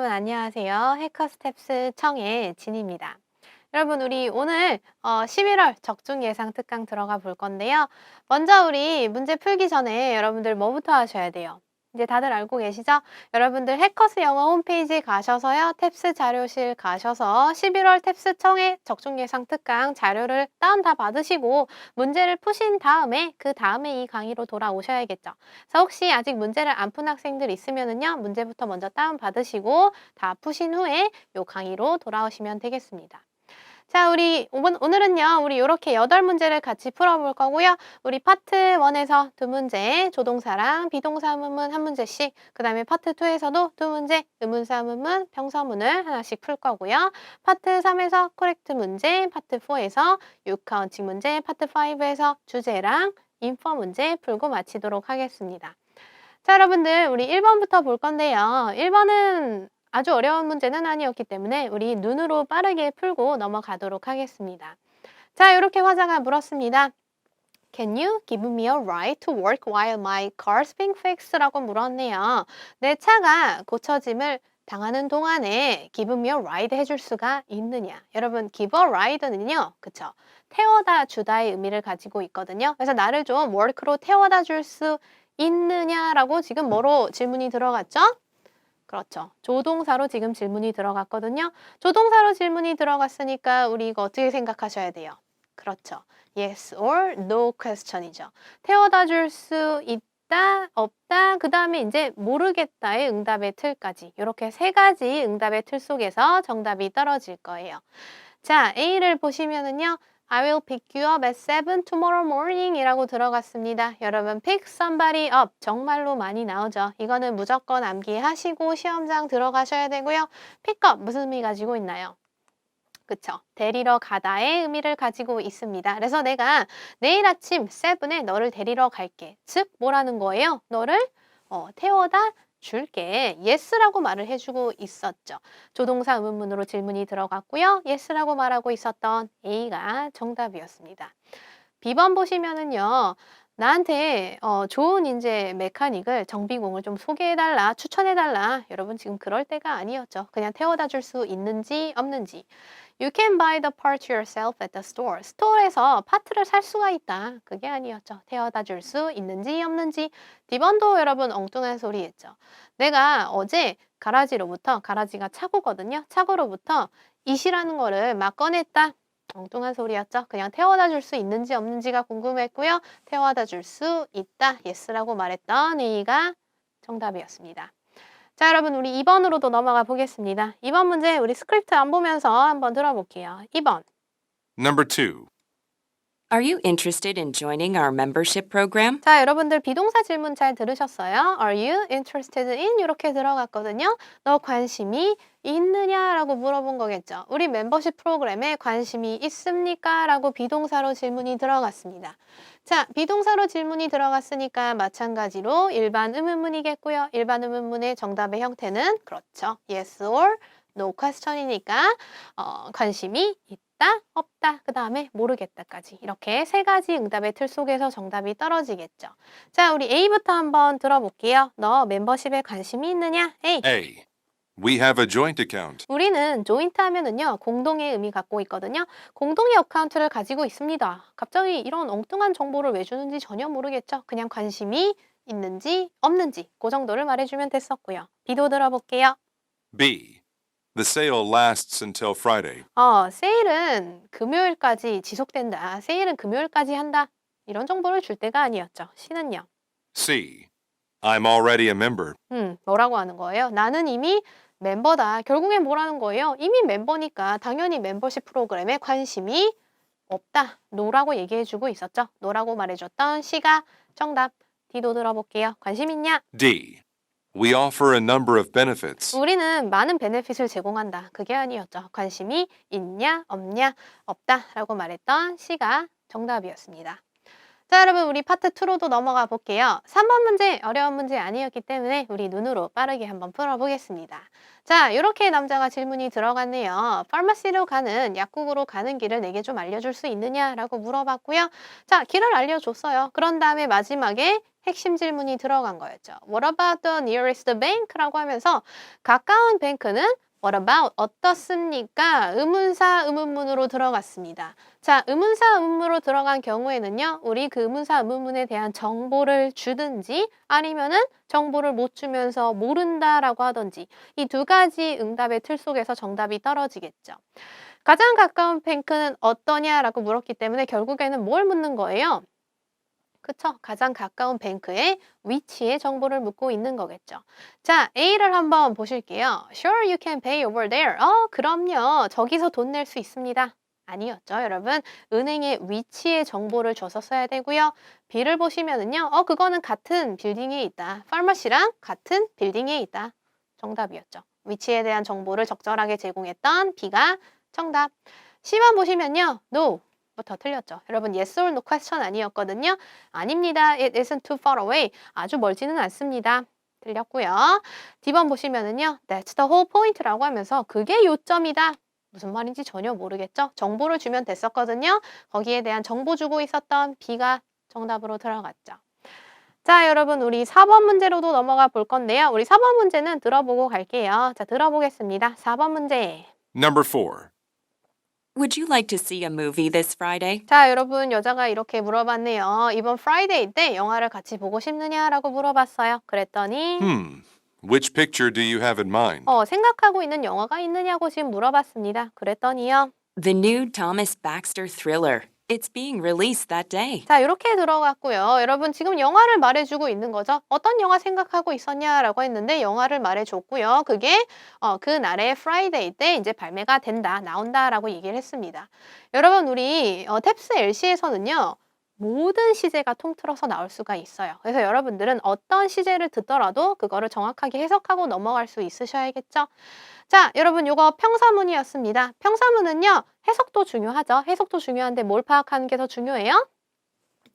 여러분 안녕하세요. 해커스텝스 청의 진입니다. 여러분 우리 오늘 11월 적중 예상 특강 들어가 볼 건데요. 먼저 우리 문제 풀기 전에 여러분들 뭐부터 하셔야 돼요? 이제 다들 알고 계시죠? 여러분들 해커스 영어 홈페이지 가셔서요. 탭스 자료실 가셔서 11월 탭스 청의 적중 예상 특강 자료를 다운 다 받으시고 문제를 푸신 다음에 그 다음에 이 강의로 돌아오셔야겠죠. 그래서 혹시 아직 문제를 안 푼 학생들 있으면은요. 문제부터 먼저 다운 받으시고 다 푸신 후에 요 강의로 돌아오시면 되겠습니다. 자, 우리 오늘은요. 우리 요렇게 8문제를 같이 풀어볼 거고요. 우리 파트 1에서 2문제, 조동사랑 비동사 의문문 1문제씩, 그 다음에 파트 2에서도 2문제, 의문사 의문문, 평서문을 하나씩 풀 거고요. 파트 3에서 코렉트 문제, 파트 4에서 유카운팅 문제, 파트 5에서 주제랑 인퍼 문제 풀고 마치도록 하겠습니다. 자, 여러분들 우리 1번부터 볼 건데요. 1번은 아주 어려운 문제는 아니었기 때문에 우리 눈으로 빠르게 풀고 넘어가도록 하겠습니다. 자, 이렇게 화자가 물었습니다. Can you give me a ride to work while my car's being fixed? 라고 물었네요. 내 차가 고쳐짐을 당하는 동안에 give me a ride 해줄 수가 있느냐? 여러분, give a ride는요, 그쵸? 태워다 주다의 의미를 가지고 있거든요. 그래서 나를 좀 work로 태워다 줄 수 있느냐라고 지금 뭐로 질문이 들어갔죠? 그렇죠. 조동사로 지금 질문이 들어갔거든요. 조동사로 질문이 들어갔으니까 우리 이거 어떻게 생각하셔야 돼요? 그렇죠. Yes or no question이죠. 태워다 줄 수 있다, 없다, 그 다음에 이제 모르겠다의 응답의 틀까지 이렇게 세 가지 응답의 틀 속에서 정답이 떨어질 거예요. 자, A를 보시면은요. I will pick you up at 7 tomorrow morning 이라고 들어갔습니다. 여러분, pick somebody up 정말로 많이 나오죠. 이거는 무조건 암기하시고 시험장 들어가셔야 되고요. pick up 무슨 의미 가지고 있나요? 그쵸. 데리러 가다의 의미를 가지고 있습니다. 그래서 내가 내일 아침 7에 너를 데리러 갈게. 즉, 뭐라는 거예요? 너를 태워다 줄게. yes라고 말을 해주고 있었죠. 조동사 의문문으로 질문이 들어갔고요. yes라고 말하고 있었던 A가 정답이었습니다. B번 보시면은요. 나한테 좋은 이제 메카닉을 정비공을 좀 소개해달라, 추천해달라. 여러분 지금 그럴 때가 아니었죠. 그냥 태워다 줄 수 있는지 없는지. You can buy the part yourself at the store. 스토어에서 파트를 살 수가 있다. 그게 아니었죠. 태워다 줄 수 있는지 없는지. D번도 여러분 엉뚱한 소리 했죠. 내가 어제 가라지가 차고거든요. 차고로부터 이시라는 거를 막 꺼냈다. 엉뚱한 소리였죠. 그냥 태워다 줄 수 있는지 없는지가 궁금했고요. 태워다 줄 수 있다. yes라고 말했던 A가 정답이었습니다. 자, 여러분 우리 2번으로도 넘어가 보겠습니다. 2번 문제 우리 스크립트 안 보면서 한번 들어볼게요. 2번. Number 2. Are you interested in joining our membership program? 자, 여러분들 비동사 질문 잘 들으셨어요? Are you interested in? 이렇게 들어갔거든요. 너 관심이 있느냐라고 물어본 거겠죠. 우리 멤버십 프로그램에 관심이 있습니까? 라고 비동사로 질문이 들어갔습니다. 자, 비동사로 질문이 들어갔으니까 마찬가지로 일반 의문문이겠고요. 일반 의문문의 정답의 형태는 그렇죠. Yes or no question이니까 관심이 있다, 없다, 그 다음에 모르겠다까지 이렇게 세 가지 응답의 틀 속에서 정답이 떨어지겠죠. 자, 우리 A부터 한번 들어볼게요. 너 멤버십에 관심이 있느냐? A. A. We have a joint account. 우리는 조인트 하면은요, 공동의 의미 갖고 있거든요. 공동의 어카운트를 가지고 있습니다. 갑자기 이런 엉뚱한 정보를 왜 주는지 전혀 모르겠죠. 그냥 관심이 있는지 없는지 그 정도를 말해주면 됐었고요. B도 들어볼게요. B. The sale lasts until Friday. 세일은 금요일까지 지속된다. 세일은 금요일까지 한다. 이런 정보를 줄 때가 아니었죠. C는요. C. I'm already a member. 뭐라고 하는 거예요? 나는 이미 멤버다. 결국엔 뭐라는 거예요? 이미 멤버니까 당연히 멤버십 프로그램에 관심이 없다. 노라고 얘기해주고 있었죠. 노라고 말해줬던 C가 정답. D도 들어볼게요. 관심 있냐? D. We offer a number of benefits. 우리는 많은 베네핏을 제공한다. 그게 아니었죠. 관심이 있냐, 없냐, 없다 라고 말했던 C가 정답이었습니다. 자, 여러분 우리 파트 2로도 넘어가 볼게요. 3번 문제 어려운 문제 아니었기 때문에 우리 눈으로 빠르게 한번 풀어보겠습니다. 자, 이렇게 남자가 질문이 들어갔네요. 파마시로 가는 약국으로 가는 길을 내게 좀 알려줄 수 있느냐라고 물어봤고요. 자, 길을 알려줬어요. 그런 다음에 마지막에 핵심 질문이 들어간 거였죠. What about the nearest bank라고 하면서 가까운 뱅크는 What about 어떻습니까? 의문사 의문문으로 들어갔습니다. 자, 의문사 의문문으로 들어간 경우에는요. 우리 그 의문사 의문문에 대한 정보를 주든지 아니면은 정보를 못 주면서 모른다라고 하든지 이 두 가지 응답의 틀 속에서 정답이 떨어지겠죠. 가장 가까운 뱅크는 어떠냐라고 물었기 때문에 결국에는 뭘 묻는 거예요? 그쵸? 가장 가까운 뱅크의 위치의 정보를 묻고 있는 거겠죠. 자, A를 한번 보실게요. Sure, you can pay over there. 그럼요. 저기서 돈 낼 수 있습니다. 아니었죠, 여러분. 은행의 위치의 정보를 줘서 써야 되고요. B를 보시면은요. 그거는 같은 빌딩에 있다. 파마시랑 같은 빌딩에 있다. 정답이었죠. 위치에 대한 정보를 적절하게 제공했던 B가 정답. C만 보시면요. No. 부터 틀렸죠. 여러분 yes or no question 아니었거든요. 아닙니다. It isn't too far away. 아주 멀지는 않습니다. 틀렸고요. D번 보시면은요. That's the whole point라고 하면서 그게 요점이다. 무슨 말인지 전혀 모르겠죠. 정보를 주면 됐었거든요. 거기에 대한 정보 주고 있었던 B가 정답으로 들어갔죠. 자, 여러분 우리 4번 문제로도 넘어가 볼 건데요. 우리 4번 문제는 들어보고 갈게요. 자, 들어보겠습니다. 4번 문제. Number 4. Would you like to see a movie this Friday? 자, 여러분 여자가 이렇게 물어봤네요. 이번 프라이데이 때 영화를 같이 보고 싶느냐라고 물어봤어요. 그랬더니 Which picture do you have in mind? 생각하고 있는 영화가 있느냐고 지금 물어봤습니다. 그랬더니요. The new Thomas Baxter thriller. It's being released that day. 자, 이렇게 들어갔고요. 여러분 지금 영화를 말해주고 있는 거죠. 어떤 영화 생각하고 있었냐라고 했는데 영화를 말해줬고요. 그게 그날의 프라이데이 때 이제 발매가 된다, 나온다라고 얘기를 했습니다. 여러분 우리 탭스 LC에서는요. 모든 시제가 통틀어서 나올 수가 있어요. 그래서 여러분들은 어떤 시제를 듣더라도 그거를 정확하게 해석하고 넘어갈 수 있으셔야겠죠. 자, 여러분 요거 평사문이었습니다. 평사문은요. 해석도 중요하죠. 해석도 중요한데 뭘 파악하는 게 더 중요해요?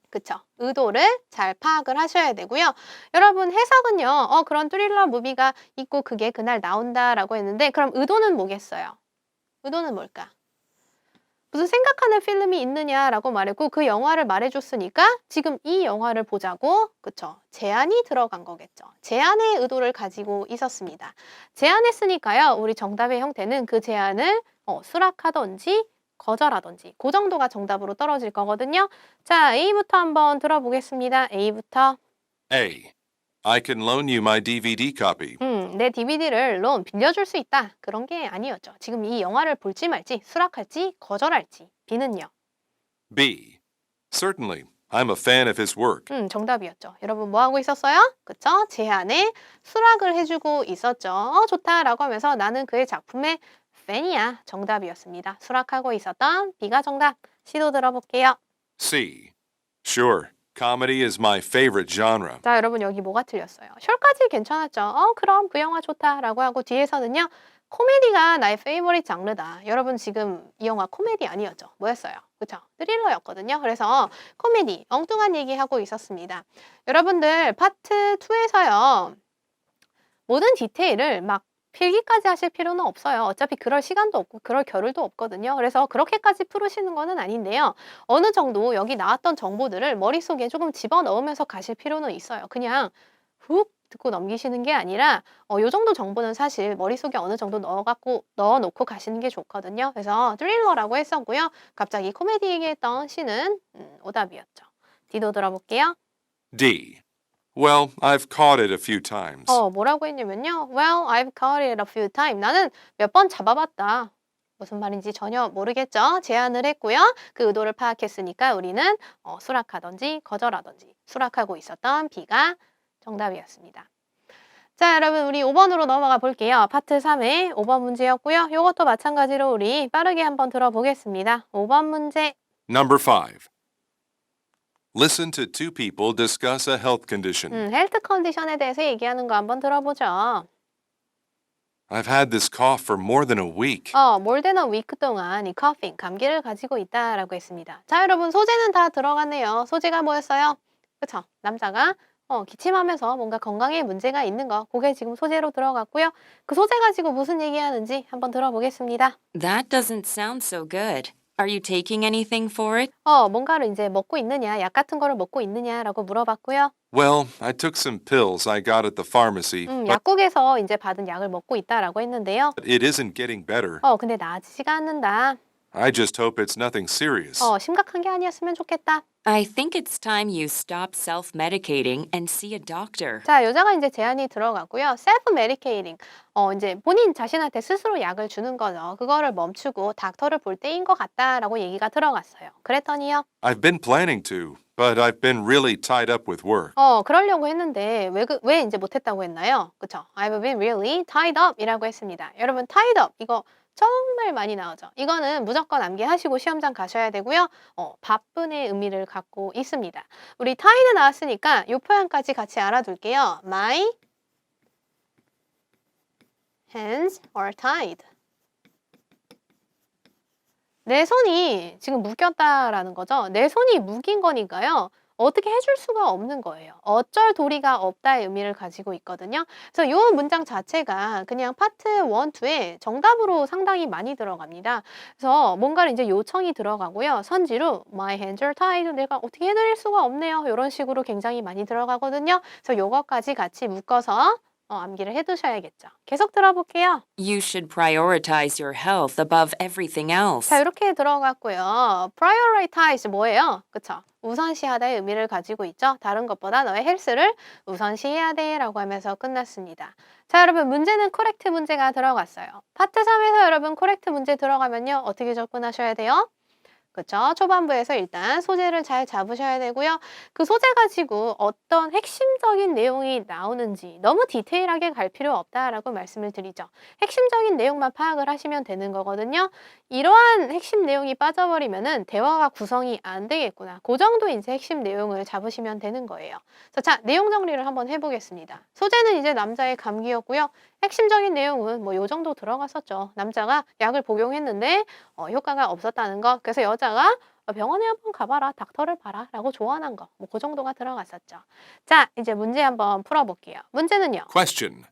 그쵸. 의도를 잘 파악을 하셔야 되고요. 여러분 해석은요. 그런 트릴러 무비가 있고 그게 그날 나온다라고 했는데 그럼 의도는 뭐겠어요? 의도는 뭘까? 무슨 생각하는 필름이 있느냐라고 말했고 그 영화를 말해줬으니까 지금 이 영화를 보자고 그쵸 제안이 들어간 거겠죠. 제안의 의도를 가지고 있었습니다. 제안했으니까요. 우리 정답의 형태는 그 제안을 수락하던지 거절하던지 그 정도가 정답으로 떨어질 거거든요. 자, A부터 한번 들어보겠습니다. A부터. A. I can loan you my DVD copy. 내 DVD를 빌려줄 수 있다. 그런 게 아니었죠. 지금 이 영화를 볼지 말지, 수락할지, 거절할지. B는요. B. Certainly. I'm a fan of his work. 정답이었죠. 여러분 뭐 하고 있었어요? 그쵸? 제안에 수락을 해주고 있었죠. 좋다라고 하면서 나는 그의 작품의 팬이야. 정답이었습니다. 수락하고 있었던 B가 정답. C도 들어볼게요. C. Sure. Comedy is my favorite genre. 자, 여러분 여기 뭐가 틀렸어요? 셜까지 괜찮았죠? 그럼 그 영화 좋다라고 하고 뒤에서는요. 코미디가 나의 페이보릿 장르다. 여러분 지금 이 영화 코미디 아니었죠? 뭐였어요? 그쵸? 스릴러였거든요. 그래서 코미디, 엉뚱한 얘기하고 있었습니다. 여러분들 파트 2에서요. 모든 디테일을 막 필기까지 하실 필요는 없어요. 어차피 그럴 시간도 없고 그럴 겨를도 없거든요. 그래서 그렇게까지 풀으시는 거는 아닌데요. 어느 정도 여기 나왔던 정보들을 머릿속에 조금 집어넣으면서 가실 필요는 있어요. 그냥 훅 듣고 넘기시는 게 아니라 요 정도 정보는 사실 머릿속에 어느 정도 넣어놓고 가시는 게 좋거든요. 그래서 스릴러라고 했었고요. 갑자기 코미디 얘기했던 C는 오답이었죠. D도 들어볼게요. D. Well, I've caught it a few times. 뭐라고 했냐면요. Well, I've caught it a few times. 나는 몇 번 잡아봤다. 무슨 말인지 전혀 모르겠죠. 제안을 했고요. 그 의도를 파악했으니까 우리는 수락하던지 거절하던지 수락하고 있었던 B가 정답이었습니다. 자, 여러분 우리 5번으로 넘어가 볼게요. 파트 3의 5번 문제였고요. 이것도 마찬가지로 우리 빠르게 한번 들어보겠습니다. 5번 문제. Number 5. Listen to two people discuss a health condition. 헬스 컨디션에 대해서 얘기하는 거 한번 들어보죠. I've had this cough for more than a week. more than a week 동안 이 coughing, 감기를 가지고 있다라고 했습니다. 자, 여러분 소재는 다 들어갔네요. 소재가 뭐였어요? 그쵸? 남자가 기침하면서 뭔가 건강에 문제가 있는 거, 그게 지금 소재로 들어갔고요. 그 소재 가지고 무슨 얘기하는지 한번 들어보겠습니다. That doesn't sound so good. Are you taking anything for it? 뭔가를 이제 먹고 있느냐, 약 같은 거를 먹고 있느냐라고 물어봤고요. Well, I took some pills I got at the pharmacy, but 약국에서 이제 받은 약을 먹고 있다라고 했는데요. it isn't getting better. 근데 나아지지가 않는다. I just hope it's nothing serious. 심각한 게 아니었으면 좋겠다. I think it's time you stop self-medicating and see a doctor. 자, 여자가 이제 제안이 들어가고요. 셀프 메디케이팅. 이제 본인 자신한테 스스로 약을 주는 거죠. 그거를 멈추고 닥터를 볼 때인 것 같다라고 얘기가 들어갔어요. 그랬더니요. I've been planning to, but I've been really tied up with work. 그러려고 했는데 왜 이제 못했다고 했나요? 그쵸? I've been really tied up 이라고 했습니다. 여러분, tied up 이거 정말 많이 나오죠. 이거는 무조건 암기하시고 시험장 가셔야 되고요. 바쁜의 의미를 갖고 있습니다. 우리 tied 나왔으니까 이 표현까지 같이 알아둘게요. My hands are tied. 내 손이 지금 묶였다라는 거죠. 내 손이 묶인 거니까요. 어떻게 해줄 수가 없는 거예요. 어쩔 도리가 없다의 의미를 가지고 있거든요. 그래서 이 문장 자체가 그냥 파트 1, 2에 정답으로 상당히 많이 들어갑니다. 그래서 뭔가를 이제 요청이 들어가고요. 선지로 My hands are tied. 내가 어떻게 해드릴 수가 없네요. 이런 식으로 굉장히 많이 들어가거든요. 그래서 요거까지 같이 묶어서 암기를 해두셔야겠죠. 계속 들어볼게요. You should prioritize your health above everything else. 자, 이렇게 들어갔고요. prioritize 뭐예요? 그쵸? 우선시하다의 의미를 가지고 있죠. 다른 것보다 너의 헬스를 우선시해야 돼 라고 하면서 끝났습니다. 자, 여러분 문제는 코렉트 문제가 들어갔어요. 파트 3에서 여러분 코렉트 문제 들어가면요. 어떻게 접근하셔야 돼요? 그쵸? 초반부에서 일단 소재를 잘 잡으셔야 되고요. 그 소재 가지고 어떤 핵심적인 내용이 나오는지 너무 디테일하게 갈 필요 없다라고 말씀을 드리죠. 핵심적인 내용만 파악을 하시면 되는 거거든요. 이러한 핵심 내용이 빠져버리면은 대화가 구성이 안 되겠구나. 그 정도 이제 핵심 내용을 잡으시면 되는 거예요. 그래서 자, 내용 정리를 한번 해보겠습니다. 소재는 이제 남자의 감기였고요. 핵심적인 내용은 뭐 요 정도 들어갔었죠. 남자가 약을 복용했는데 효과가 없었다는 거. 그래서 여자가 병원에 한번 가봐라, 닥터를 봐라 라고 조언한 거. 뭐 그 정도가 들어갔었죠. 자, 이제 문제 한번 풀어볼게요. 문제는요. Question.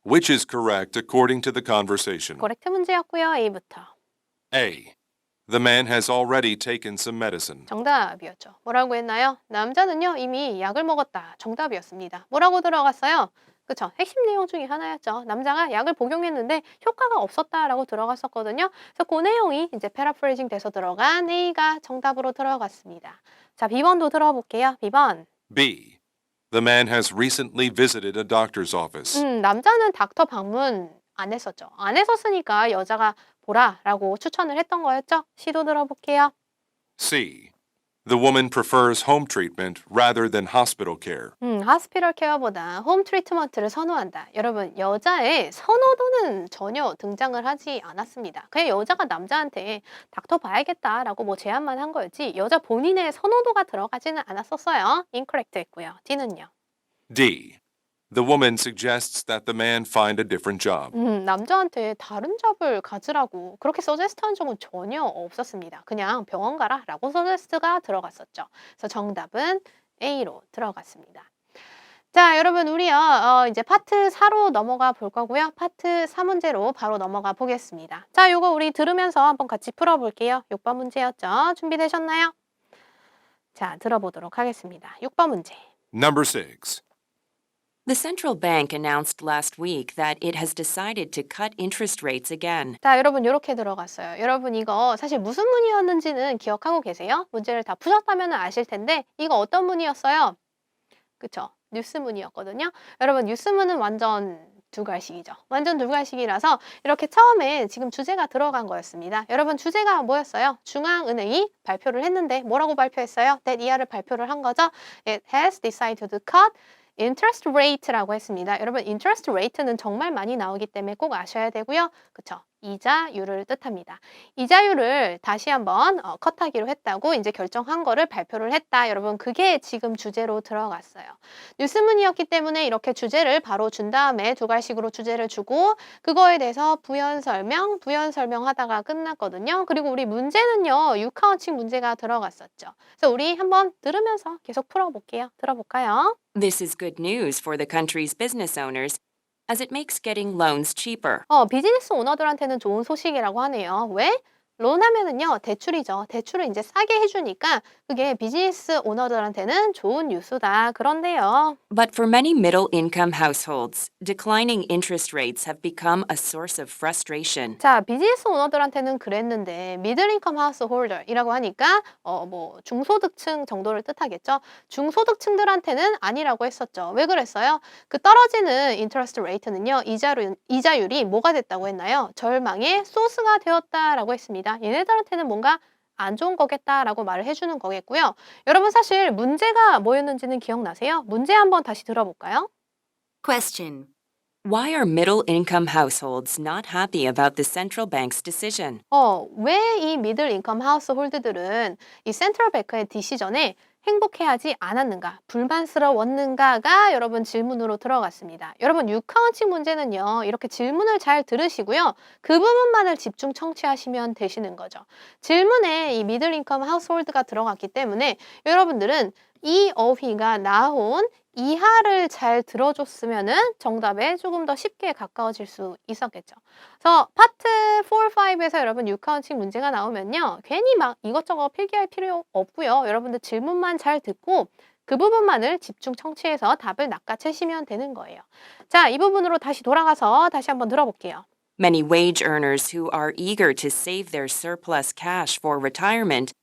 Which is correct according to the conversation? 코렉트 문제였고요. A부터. A. The man has already taken some medicine. 정답이었죠. 뭐라고 했나요? 남자는요, 이미 약을 먹었다. 정답이었습니다. 뭐라고 들어갔어요? 그쵸? 핵심 내용 중에 하나였죠. 남자가 약을 복용했는데 효과가 없었다라고 들어갔었거든요. 그래서 그 내용이 이제 패러프레이징 돼서 들어간 A가 정답으로 들어갔습니다. 자, B번도 들어볼게요. B번. B. The man has recently visited a doctor's office. 남자는 닥터 방문 안 했었죠. 안 했었으니까 여자가 보라라고 추천을 했던 거였죠. C도 들어볼게요. C. The woman prefers home treatment rather than hospital care. 하스피럴 케어보다 홈 트리트먼트를 선호한다. 여러분, 여자의 선호도는 전혀 등장을 하지 않았습니다. 그냥 여자가 남자한테 닥터 봐야겠다라고 뭐 제안만 한 거였지 여자 본인의 선호도가 들어가지는 않았었어요. 인커렉트 했고요. D는요. D. The woman suggests that the man find a different job. 남자한테 다른 잡을 가지라고 그렇게 서제스트한 적은 전혀 없었습니다. 그냥 병원 가라라고 서제스트가 들어갔었죠. 그래서 정답은 A로 들어갔습니다. 자, 여러분 우리요 이제 파트 4로 넘어가 볼 거고요. 파트 4문제로 바로 넘어가 보겠습니다. 자, 요거 우리 들으면서 한번 같이 풀어볼게요. 6번 문제였죠. 준비되셨나요? 자, 들어보도록 하겠습니다. 6번 문제. Number 6. The central bank announced last week that it has decided to cut interest rates again. 자, 여러분 이렇게 들어갔어요. 여러분 이거 사실 무슨 문이었는지는 기억하고 계세요? 문제를 다 푸셨다면 아실 텐데 이거 어떤 문이었어요? 그쵸? 뉴스문이었거든요. 여러분 뉴스문은 완전 두갈식이죠. 완전 두갈식이라서 이렇게 처음에 지금 주제가 들어간 거였습니다. 여러분 주제가 뭐였어요? 중앙은행이 발표를 했는데 뭐라고 발표했어요? that 이하를 발표를 한 거죠. It has decided to cut interest rate라고 했습니다. 여러분 interest rate는 정말 많이 나오기 때문에 꼭 아셔야 되고요. 그쵸? 이자율을 뜻합니다. 이자율을 다시 한번 컷하기로 했다고 이제 결정한 거를 발표를 했다. 여러분 그게 지금 주제로 들어갔어요. 뉴스문이었기 때문에 이렇게 주제를 바로 준 다음에 두 갈식으로 주제를 주고 그거에 대해서 부연 설명 하다가 끝났거든요. 그리고 우리 문제는요. 유카운칭 문제가 들어갔었죠. 그래서 우리 한번 들으면서 계속 풀어볼게요. 들어볼까요? This is good news for the country's business owners as it makes getting loans cheaper. 비즈니스 오너들한테는 좋은 소식이라고 하네요. 왜? 론 하면은요, 대출이죠. 대출을 이제 싸게 해주니까 그게 비즈니스 오너들한테는 좋은 뉴스다. 그런데요. But for many middle income households, declining interest rates have become a source of frustration. 자, 비즈니스 오너들한테는 그랬는데 미들 인컴 하우스 홀더이라고 하니까 뭐 중소득층 정도를 뜻하겠죠. 중소득층들한테는 아니라고 했었죠. 왜 그랬어요? 그 떨어지는 인터레스트 레이트는요. 이자율이 뭐가 됐다고 했나요? 절망의 소스가 되었다라고 했습니다. 얘네들한테는 뭔가 안 좋은 거겠다라고 말을 해주는 거겠고요. 여러분 사실 문제가 뭐였는지는 기억나세요? 문제 한번 다시 들어볼까요? Question. Why are middle income households not happy about the central bank's decision? 왜 이 미들 인컴 하우스 홀드들은 이 센트럴 뱅크의 디시전에 행복해하지 않았는가, 불만스러웠는가가 여러분 질문으로 들어갔습니다. 여러분 유카운팅 문제는요, 이렇게 질문을 잘 들으시고요. 그 부분만을 집중 청취하시면 되시는 거죠. 질문에 이 미들 인컴 하우스 홀드가 들어갔기 때문에 여러분들은 이 어휘가 나온 이하를 잘 들어줬으면은 정답에 조금 더 쉽게 가까워질 수 있었겠죠. 그래서 파트 4, 5에서 여러분 유카운팅 문제가 나오면요. 괜히 막 이것저것 필기할 필요 없고요. 여러분들 질문만 잘 듣고 그 부분만을 집중 청취해서 답을 낚아채시면 되는 거예요. 자, 이 부분으로 다시 돌아가서 다시 한번 들어볼게요. Many wage earners who are eager to save their surplus cash for retirement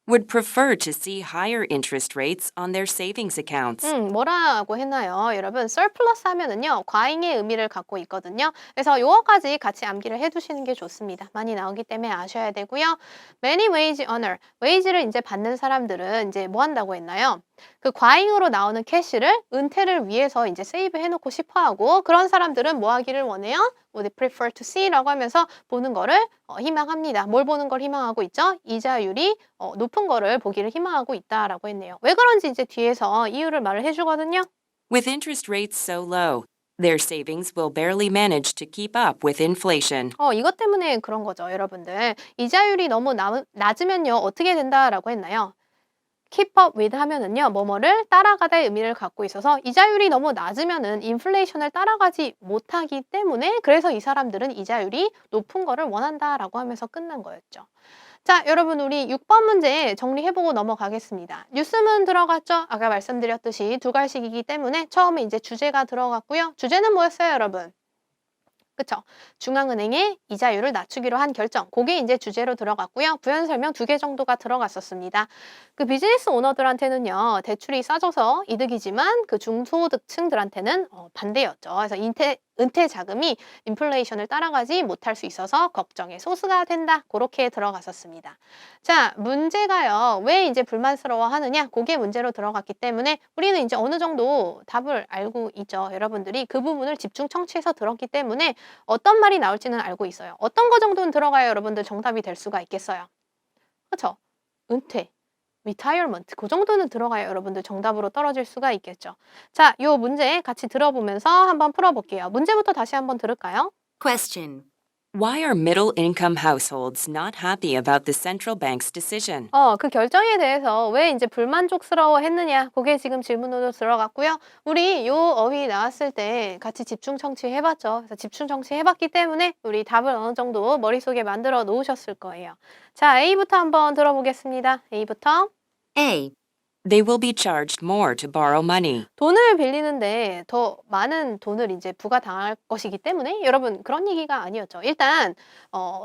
would prefer to see higher interest rates on their savings accounts. 뭐라고 했나요? 여러분, surplus 하면은요, 과잉의 의미를 갖고 있거든요. 그래서 요거까지 같이 암기를 해두시는 게 좋습니다. 많이 나오기 때문에 아셔야 되고요. Many wage earner, wage를 이제 받는 사람들은 이제 뭐 한다고 했나요? 그 과잉으로 나오는 캐시를 은퇴를 위해서 이제 세이브 해놓고 싶어 하고 그런 사람들은 뭐 하기를 원해요? would prefer to see라고 하면서 보는 거를 희망합니다. 뭘 보는 걸 희망하고 있죠? 이자율이 높은 거를 보기를 희망하고 있다라고 했네요. 왜 그런지 이제 뒤에서 이유를 말을 해주거든요. With interest rates so low, their savings will barely manage to keep up with inflation. 이것 때문에 그런 거죠, 여러분들. 이자율이 너무 낮으면요, 어떻게 된다라고 했나요? keep up with 하면은요, 뭐뭐를 따라가다의 의미를 갖고 있어서 이자율이 너무 낮으면은 인플레이션을 따라가지 못하기 때문에 그래서 이 사람들은 이자율이 높은 거를 원한다라고 하면서 끝난 거였죠. 자, 여러분 우리 6번 문제 정리해보고 넘어가겠습니다. 뉴스문 들어갔죠? 아까 말씀드렸듯이 두 갈식이기 때문에 처음에 이제 주제가 들어갔고요. 주제는 뭐였어요, 여러분? 그쵸? 중앙은행의 이자율을 낮추기로 한 결정. 그게 이제 주제로 들어갔고요. 부연 설명 2개 정도가 들어갔었습니다. 그 비즈니스 오너들한테는요, 대출이 싸져서 이득이지만 그 중소득층들한테는 반대였죠. 그래서 은퇴 자금이 인플레이션을 따라가지 못할 수 있어서 걱정의 소스가 된다. 그렇게 들어갔었습니다. 자, 문제가요. 왜 이제 불만스러워 하느냐? 그게 문제로 들어갔기 때문에 우리는 이제 어느 정도 답을 알고 있죠. 여러분들이 그 부분을 집중 청취해서 들었기 때문에 어떤 말이 나올지는 알고 있어요. 어떤 거 정도는 들어가야 여러분들 정답이 될 수가 있겠어요. 그렇죠? 은퇴, retirement 그 정도는 들어가야 여러분들 정답으로 떨어질 수가 있겠죠. 자, 요 문제 같이 들어보면서 한번 풀어볼게요. 문제부터 다시 한번 들을까요? Question. Why are middle income households not happy about the central bank's decision? 그 결정에 대해서 왜 이제 불만족스러워 했느냐? 그게 지금 질문으로 들어갔고요. 우리 요 어휘 나왔을 때 같이 집중 청취해봤죠. 그래서 집중 청취해봤기 때문에 우리 답을 어느 정도 머릿속에 만들어 놓으셨을 거예요. 자, A부터 한번 들어보겠습니다. A부터. A. They will be charged more to borrow money. 돈을 빌리는데 더 많은 돈을 이제 부과당할 것이기 때문에 여러분 그런 얘기가 아니었죠. 일단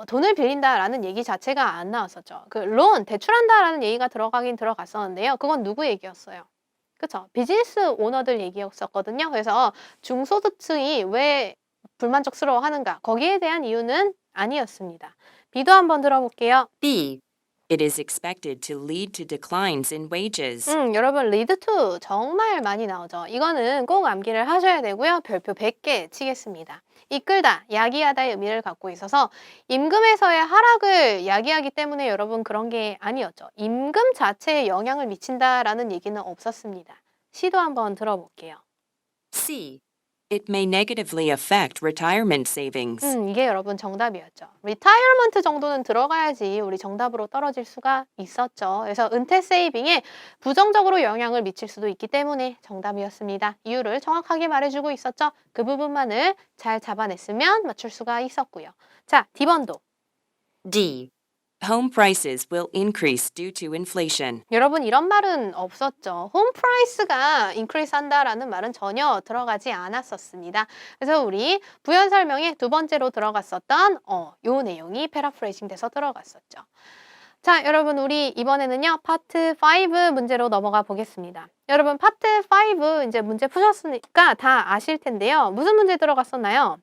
돈을 빌린다라는 얘기 자체가 안 나왔었죠. 그 론, 대출한다라는 얘기가 들어가긴 들어갔었는데요. 그건 누구 얘기였어요? 그쵸? 비즈니스 오너들 얘기였었거든요. 그래서 중소득층이 왜 불만족스러워 하는가? 거기에 대한 이유는 아니었습니다. B도 한번 들어볼게요. B. It is expected to lead to declines in wages. 여러분 lead to 정말 많이 나오죠. 이거는 꼭 암기를 하셔야 되고요. 별표 100개 치겠습니다. 이끌다, 야기하다의 의미를 갖고 있어서 임금에서의 하락을 야기하기 때문에 여러분 그런 게 아니었죠. 임금 자체에 영향을 미친다라는 얘기는 없었습니다. C도 한번 들어볼게요. C. It may negatively affect retirement savings. 이게 여러분 정답이었죠. retirement 정도는 들어가야지 우리 정답으로 떨어질 수가 있었죠. 그래서 은퇴 세이빙에 부정적으로 영향을 미칠 수도 있기 때문에 정답이었습니다. 이유를 정확하게 말해주고 있었죠. 그 부분만을 잘 잡아냈으면 맞출 수가 있었고요. 자, D번도. D. home prices will increase due to inflation. 여러분 이런 말은 없었죠. 홈 프라이스가 인크리스 한다라는 말은 전혀 들어가지 않았었습니다. 그래서 우리 부연 설명에 두 번째로 들어갔었던 요 내용이 패러프레이징 돼서 들어갔었죠. 자, 여러분 우리 이번에는요. 파트 5 문제로 넘어가 보겠습니다. 여러분 파트 5 이제 문제 푸셨으니까 다 아실 텐데요. 무슨 문제 들어갔었나요?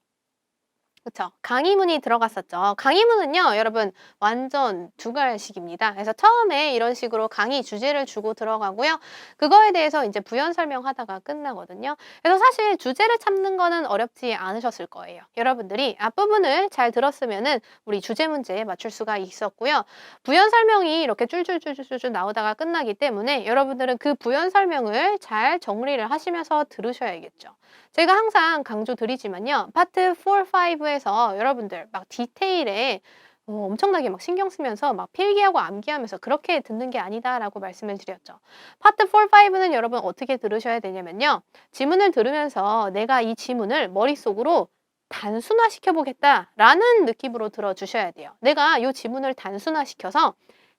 그쵸. 강의문이 들어갔었죠. 강의문은요, 여러분, 완전 두 갈식입니다. 그래서 처음에 이런 식으로 강의 주제를 주고 들어가고요. 그거에 대해서 이제 부연 설명하다가 끝나거든요. 그래서 사실 주제를 찾는 거는 어렵지 않으셨을 거예요. 여러분들이 앞부분을 잘 들었으면은 우리 주제 문제에 맞출 수가 있었고요. 부연 설명이 이렇게 쫄쫄쫄쫄쫄 나오다가 끝나기 때문에 여러분들은 그 부연 설명을 잘 정리를 하시면서 들으셔야겠죠. 제가 항상 강조드리지만요. 파트 4, 5에서 여러분들 막 디테일에 엄청나게 막 신경 쓰면서 막 필기하고 암기하면서 그렇게 듣는 게 아니다라고 말씀을 드렸죠. 파트 4, 5는 여러분 어떻게 들으셔야 되냐면요. 지문을 들으면서 내가 이 지문을 머릿속으로 단순화시켜 보겠다라는 느낌으로 들어주셔야 돼요. 내가 이 지문을 단순화시켜서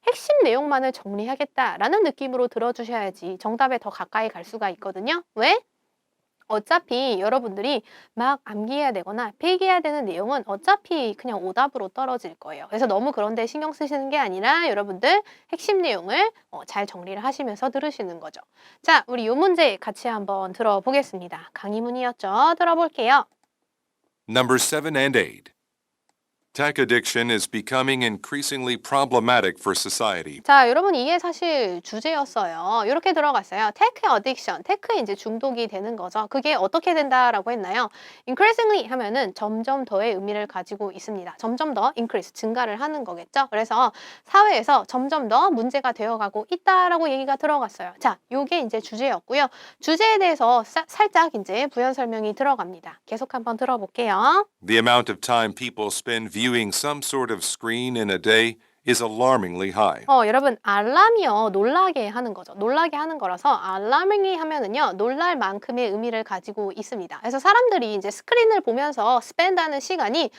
핵심 내용만을 정리하겠다라는 느낌으로 들어주셔야지 정답에 더 가까이 갈 수가 있거든요. 왜? 어차피 여러분들이 막 암기해야 되거나 필기해야 되는 내용은 어차피 그냥 오답으로 떨어질 거예요. 그래서 너무 그런 데 신경 쓰시는 게 아니라 여러분들 핵심 내용을 잘 정리를 하시면서 들으시는 거죠. 자, 우리 요 문제 같이 한번 들어보겠습니다. 강의문이었죠. 들어볼게요. Number 7 and 8. Tech addiction is becoming increasingly problematic for society. 자, 여러분 이게 사실 주제였어요. 이렇게 들어갔어요. 테크 어딕션, 테크에 이제 중독이 되는 거죠. 그게 어떻게 된다라고 했나요? increasingly 하면은 점점 더의 의미를 가지고 있습니다. 점점 더 increase, 증가를 하는 거겠죠. 그래서 사회에서 점점 더 문제가 되어가고 있다라고 얘기가 들어갔어요. 자, 요게 이제 주제였고요. 주제에 대해서 살짝 이제 부연 설명이 들어갑니다. 계속 한번 들어볼게요. The amount of time people spend viewing some sort of screen in a day is alarmingly high. 여러분 알람이요 놀라게 하는 거죠. 놀라게 하는 거라서 alarmingly 하면은요 놀랄 만큼의 의미를 가지고 있습니다. 그래서 사람들이 이제 스크린을 보면서 spend하는 시간이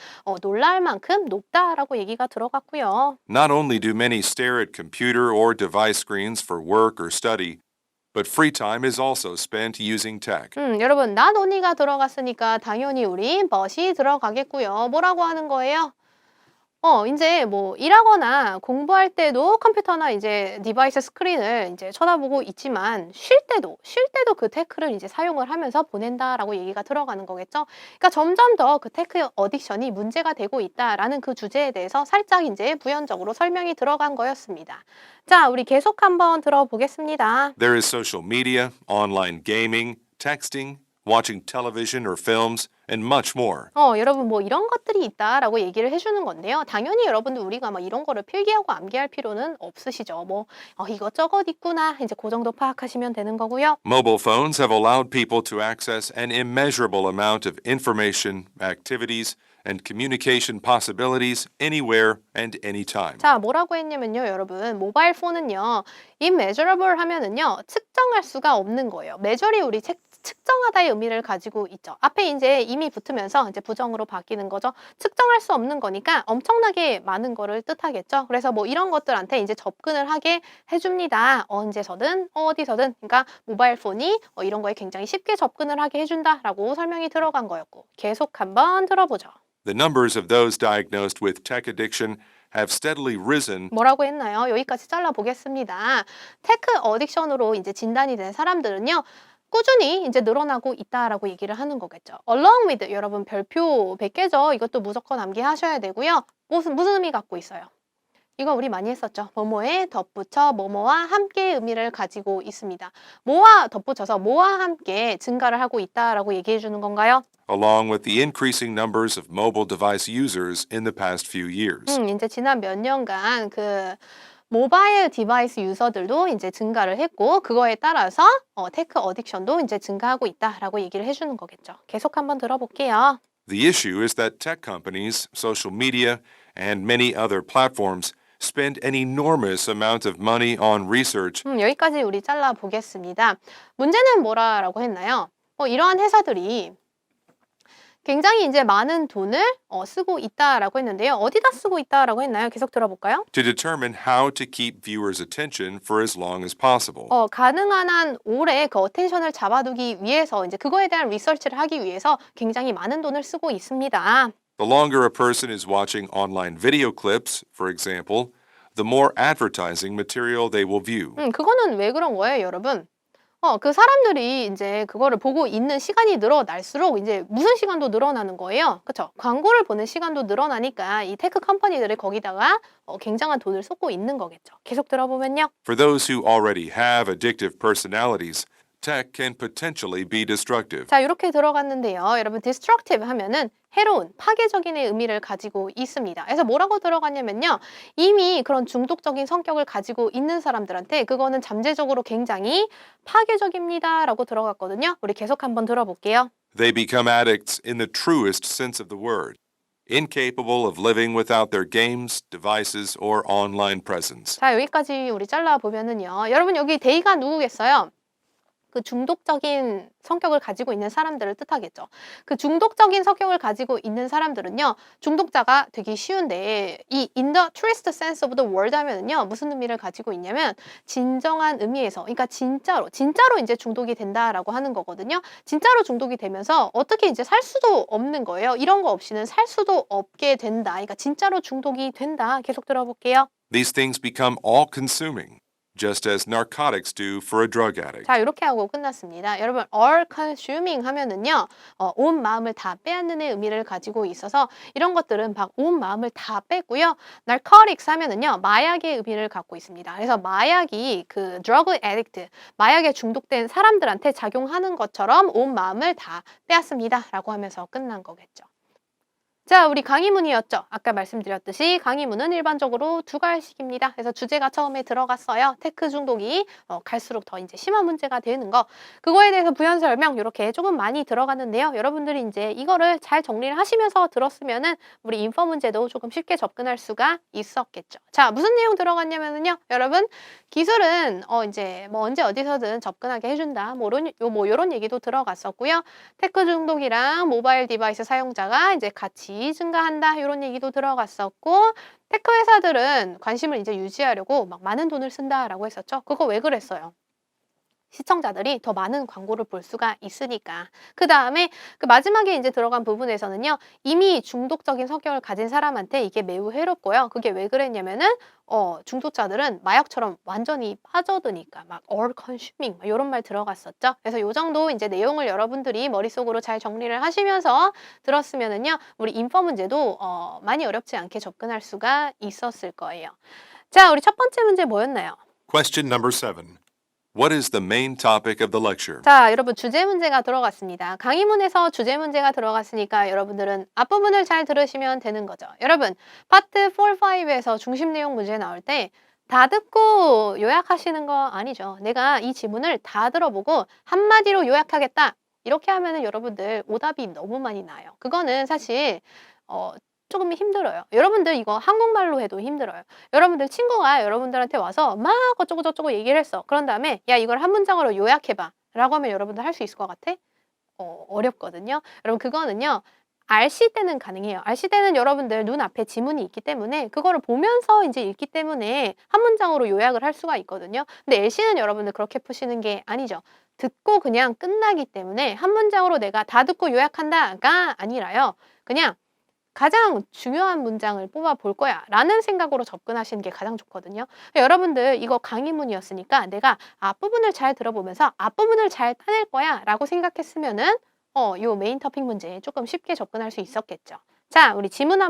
놀랄 만큼 높다라고 얘기가 들어갔고요. Not only do many stare at computer or device screens for work or study, but free time is also spent using tech. 여러분 not only가 들어갔으니까 당연히 우리 but이 들어가겠고요. 뭐라고 하는 거예요? 이제 뭐 일하거나 공부할 때도 컴퓨터나 이제 디바이스 스크린을 이제 쳐다보고 있지만 쉴 때도 그 테크를 이제 사용을 하면서 보낸다라고 얘기가 들어가는 거겠죠. 그러니까 점점 더 그 테크 어딕션이 문제가 되고 있다라는 그 주제에 대해서 살짝 이제 부연적으로 설명이 들어간 거였습니다. 자, 우리 계속 한번 들어보겠습니다. There is social media, online gaming, texting, watching television or films, and much more. 여러분 뭐 이런 것들이 있다라고 얘기를 해주는 건데요. 당연히 여러분들 우리가 막 이런 거를 필기하고 암기할 필요는 없으시죠. 뭐 이것저것 있구나 이제 그 정도 파악하시면 되는 거고요. Mobile phones have allowed people to access an immeasurable amount of information, activities, and communication possibilities anywhere and anytime. 자, 뭐라고 했냐면요, 여러분. 모바일 폰은요, immeasurable 하면은요, 측정할 수가 없는 거예요. measure이 우리 측정하다의 의미를 가지고 있죠. 앞에 이제 이미 붙으면서 이제 부정으로 바뀌는 거죠. 측정할 수 없는 거니까 엄청나게 많은 거를 뜻하겠죠. 그래서 뭐 이런 것들한테 이제 접근을 하게 해줍니다. 언제서든, 어디서든. 그러니까 모바일 폰이 이런 거에 굉장히 쉽게 접근을 하게 해준다라고 설명이 들어간 거였고. 계속 한번 들어보죠. The numbers of those diagnosed with tech addiction have steadily risen. 뭐라고 했나요? 여기까지 잘라보겠습니다. 테크 어딕션으로 이제 진단이 된 사람들은요. 꾸준히 이제 늘어나고 있다라고 얘기를 하는 거겠죠. Along with 여러분 별표 100개죠. 이것도 무조건 암기하셔야 되고요. 무슨 의미 갖고 있어요? 이거 우리 많이 했었죠. 뭐뭐에 덧붙여 뭐뭐와 함께 의미를 가지고 있습니다. 뭐와 덧붙여서 뭐와 함께 증가를 하고 있다라고 얘기해 주는 건가요? Along with the increasing numbers of mobile device users in the past few years. 이제 지난 몇 년간 그 모바일 디바이스 유저들도 이제 증가를 했고 그거에 따라서 테크 어딕션도 이제 증가하고 있다라고 얘기를 해주는 거겠죠. 계속 한번 들어볼게요. The issue is that tech companies, social media, and many other platforms spend an enormous amount of money on research. 여기까지 우리 잘라 보겠습니다. 문제는 뭐라고 했나요? 이러한 회사들이 굉장히 이제 많은 돈을 쓰고 있다라고 했는데요. 어디다 쓰고 있다라고 했나요? 계속 들어볼까요? To determine how to keep viewers' attention for as long as possible. 가능한 한 오래 그 어텐션을 잡아두기 위해서 이제 그거에 대한 리서치를 하기 위해서 굉장히 많은 돈을 쓰고 있습니다. The longer a person is watching online video clips, for example, the more advertising material they will view. 그거는 왜 그런 거예요, 여러분? 그 사람들이 이제 그거를 보고 있는 시간이 늘어날수록 이제 무슨 시간도 늘어나는 거예요. 그쵸? 광고를 보는 시간도 늘어나니까 이 테크 컴퍼니들이 거기다가 굉장한 돈을 쏟고 있는 거겠죠. 계속 들어보면요. For those who already have addictive personalities, tech can potentially be destructive. 자, 이렇게 들어갔는데요. 여러분, destructive 하면은 해로운, 파괴적인의 의미를 가지고 있습니다. 그래서 뭐라고 들어갔냐면요. 이미 그런 중독적인 성격을 가지고 있는 사람들한테 그거는 잠재적으로 굉장히 파괴적입니다. 라고 들어갔거든요. 우리 계속 한번 들어볼게요. They become addicts in the truest sense of the word, incapable of living without their games, devices, or online presence. 자, 여기까지 우리 잘라보면은요. 여러분, 여기 데이가 누구겠어요? 그 중독적인 성격을 가지고 있는 사람들을 뜻하겠죠. 그 중독적인 성격을 가지고 있는 사람들은요. 중독자가 되기 쉬운데 이 in the truest sense of the word 하면은요. 무슨 의미를 가지고 있냐면 진정한 의미에서 그러니까 진짜로 이제 중독이 된다라고 하는 거거든요. 진짜로 중독이 되면서 어떻게 이제 살 수도 없는 거예요. 이런 거 없이는 살 수도 없게 된다. 그러니까 진짜로 중독이 된다. 계속 들어볼게요. These things become all-consuming, just as narcotics do for a drug addict. 자, 이렇게 하고 끝났습니다. 여러분, all consuming 하면은요, 온 마음을 다 빼앗는 의미를 가지고 있어서 이런 것들은 막 온 마음을 다 빼고요. narcotics 하면은요, 마약의 의미를 갖고 있습니다. 그래서 마약이 그 drug addict, 마약에 중독된 사람들한테 작용하는 것처럼 온 마음을 다 빼앗습니다. 라고 하면서 끝난 거겠죠. 자, 우리 강의문이었죠. 아까 말씀드렸듯이 강의문은 일반적으로 두 갈씩입니다. 그래서 주제가 처음에 들어갔어요. 테크 중독이 갈수록 더 이제 심한 문제가 되는 거. 그거에 대해서 부연 설명 이렇게 조금 많이 들어갔는데요. 여러분들이 이제 이거를 잘 정리를 하시면서 들었으면은 우리 인포 문제도 조금 쉽게 접근할 수가 있었겠죠. 자, 무슨 내용 들어갔냐면은요. 여러분, 기술은 이제 뭐 언제 어디서든 접근하게 해준다. 요런 얘기도 들어갔었고요. 테크 중독이랑 모바일 디바이스 사용자가 이제 같이 증가한다. 이런 얘기도 들어갔었고 테크 회사들은 관심을 이제 유지하려고 막 많은 돈을 쓴다라고 했었죠. 그거 왜 그랬어요? 시청자들이 더 많은 광고를 볼 수가 있으니까. 그 다음에 그 마지막에 이제 들어간 부분에서는요. 이미 중독적인 성격을 가진 사람한테 이게 매우 해롭고요. 그게 왜 그랬냐면은 중독자들은 마약처럼 완전히 빠져드니까 막 all consuming 막 이런 말 들어갔었죠. 그래서 요 정도 이제 내용을 여러분들이 머릿속으로 잘 정리를 하시면서 들었으면은요. 우리 인포 문제도 많이 어렵지 않게 접근할 수가 있었을 거예요. 자, 우리 첫 번째 문제 뭐였나요? Question number 7. What is the main topic of the lecture? 자, 여러분 주제 문제가 들어갔습니다. 강의문에서 주제 문제가 들어갔으니까 여러분들은 앞부분을 잘 들으시면 되는 거죠. 여러분, 파트 4, 5에서 중심 내용 문제 나올 때 다 듣고 요약하시는 거 아니죠. 내가 이 지문을 다 들어보고 한마디로 요약하겠다. 이렇게 하면은 여러분들 오답이 너무 많이 나요. 그거는 사실 조금 힘들어요. 여러분들 이거 한국말로 해도 힘들어요. 여러분들 친구가 여러분들한테 와서 막 어쩌고 저쩌고 얘기를 했어. 그런 다음에 야 이걸 한 문장으로 요약해봐 라고 하면 여러분들 할 수 있을 것 같아? 어렵거든요. 여러분 그거는요. RC 때는 가능해요. RC 때는 여러분들 눈앞에 지문이 있기 때문에 그거를 보면서 이제 읽기 때문에 한 문장으로 요약을 할 수가 있거든요. 근데 LC는 여러분들 그렇게 푸시는 게 아니죠. 듣고 그냥 끝나기 때문에 한 문장으로 내가 다 듣고 요약한다가 아니라요. 그냥 가장 중요한 문장을 뽑아 볼 거야 라는 생각으로 접근하시는 게 가장 좋거든요. 여러분들 이거 강의문이었으니까 내가 앞부분을 잘 들어보면서 앞부분을 잘 따낼 거야 라고 생각했으면은 요 메인 토픽 문제에 조금 쉽게 접근할 수 있었겠죠. 자, 우리 지문이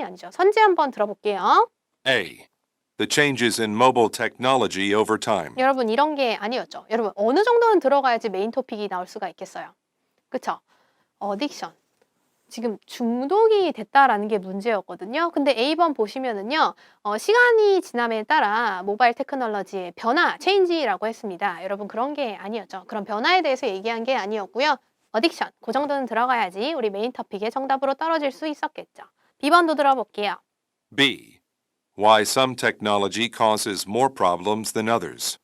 아니죠. 선지 한번 들어볼게요. A. The changes in mobile technology over time. 여러분 이런 게 아니었죠. 여러분 어느 정도는 들어가야지 메인 토픽이 나올 수가 있겠어요. 그쵸? 어딕션. 지금 중독이 됐다라는 게 문제였거든요. 근데 A번 보시면은요. 시간이 지남에 따라 모바일 테크놀로지의 변화, 체인지라고 했습니다. 여러분 그런 게 아니었죠. 그런 변화에 대해서 얘기한 게 아니었고요. 어딕션, 그 정도는 들어가야지 우리 메인 토픽의 정답으로 떨어질 수 있었겠죠. B번도 들어볼게요. B. Why some technology causes more problems than others.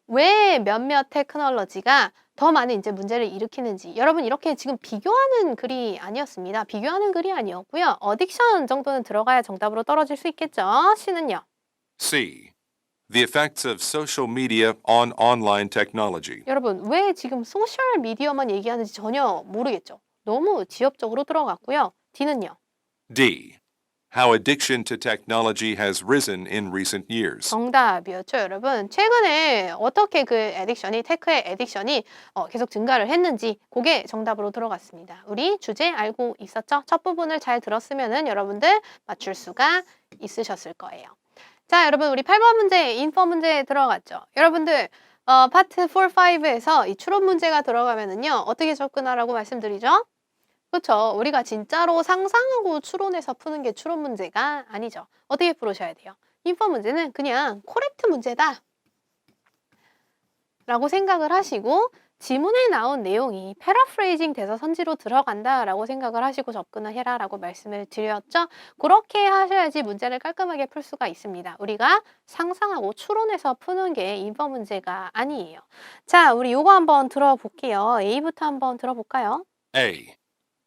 왜 몇몇 테크놀로지가 더 많은 이제 문제를 일으키는지. 여러분 이렇게 지금 비교하는 글이 아니었습니다. 비교하는 글이 아니었고요. 어딕션 정도는 들어가야 정답으로 떨어질 수 있겠죠. C는요. C. The effects of social media on online technology. 여러분 왜 지금 소셜 미디어만 얘기하는지 전혀 모르겠죠. 너무 지엽적으로 들어갔고요. D는요. D. How addiction to technology has risen in recent years. 정답이었죠, 여러분. 최근에 어떻게 그 애딕션이, 테크의 애딕션이 계속 증가를 했는지 그게 정답으로 들어갔습니다. 우리 주제 알고 있었죠? 첫 부분을 잘 들었으면은 여러분들 맞출 수가 있으셨을 거예요. 자, 여러분 우리 8번 문제, 인포 문제 들어갔죠? 여러분들 파트 4, 5에서 이 추론 문제가 들어가면은요. 어떻게 접근하라고 말씀드리죠? 그렇죠. 우리가 진짜로 상상하고 추론해서 푸는 게 추론 문제가 아니죠. 어떻게 풀으셔야 돼요? 인포 문제는 그냥 코렉트 문제다 라고 생각을 하시고 지문에 나온 내용이 패러프레이징 돼서 선지로 들어간다라고 생각을 하시고 접근을 해라라고 말씀을 드렸죠. 그렇게 하셔야지 문제를 깔끔하게 풀 수가 있습니다. 우리가 상상하고 추론해서 푸는 게 인포 문제가 아니에요. 자, 우리 요거 한번 들어볼게요. A부터 한번 들어볼까요? A.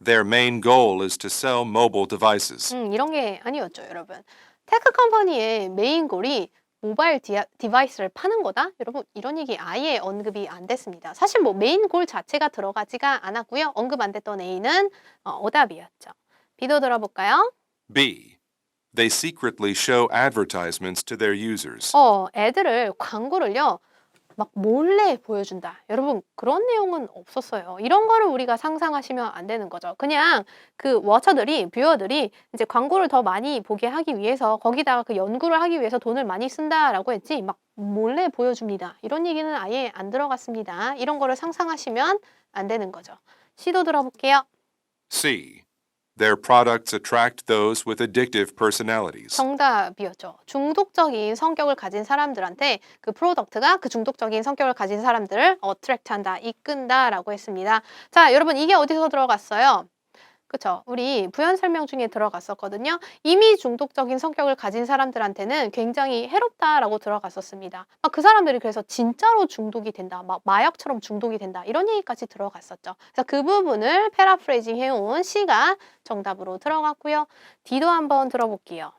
Their main goal is to sell mobile devices. 이런 게 아니었죠, 여러분. 테크 컴퍼니의 메인 골이 모바일 디바이스를 파는 거다? 여러분, 이런 얘기 아예 언급이 안 됐습니다. 사실 뭐 메인 골 자체가 들어가지가 않았고요. 언급 안 됐던 A는 오답이었죠. B도 들어볼까요? B. They secretly show advertisements to their users. 애들을 광고를요. 막 몰래 보여준다. 여러분 그런 내용은 없었어요. 이런 거를 우리가 상상하시면 안 되는 거죠. 그냥 그 뷰어들이 이제 광고를 더 많이 보게 하기 위해서 거기다가 그 연구를 하기 위해서 돈을 많이 쓴다라고 했지 막 몰래 보여줍니다. 이런 얘기는 아예 안 들어갔습니다. 이런 거를 상상하시면 안 되는 거죠. C도 들어볼게요. C. Their products attract those with addictive personalities. 정답이었죠. 중독적인 성격을 가진 사람들한테 그 프로덕트가 그 중독적인 성격을 가진 사람들을 어트랙트한다, 이끈다라고 했습니다. 자, 여러분 이게 어디서 들어갔어요? 그쵸? 우리 부연 설명 중에 들어갔었거든요. 이미 중독적인 성격을 가진 사람들한테는 굉장히 해롭다라고 들어갔었습니다. 그 사람들이 그래서 진짜로 중독이 된다, 막 마약처럼 중독이 된다 이런 얘기까지 들어갔었죠. 그래서 그 부분을 패러프레이징 해온 C가 정답으로 들어갔고요. D도 한번 들어볼게요.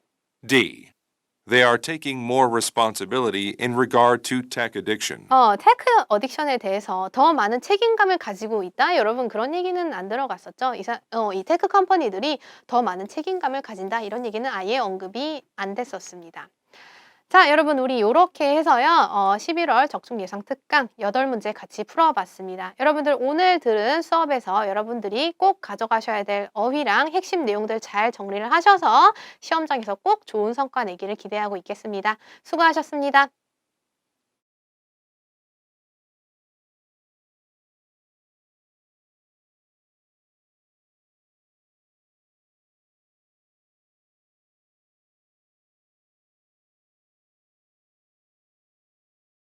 D. They are taking more responsibility in regard to tech addiction. 테크 어딕션에 대해서 더 많은 책임감을 가지고 있다? 여러분 그런 얘기는 안 들어갔었죠? 이 테크 컴퍼니들이 더 많은 책임감을 가진다? 이런 얘기는 아예 언급이 안 됐었습니다. 자, 여러분 우리 이렇게 해서요. 11월 적중 예상 특강 8문제 같이 풀어봤습니다. 여러분들 오늘 들은 수업에서 여러분들이 꼭 가져가셔야 될 어휘랑 핵심 내용들 잘 정리를 하셔서 시험장에서 꼭 좋은 성과 내기를 기대하고 있겠습니다. 수고하셨습니다.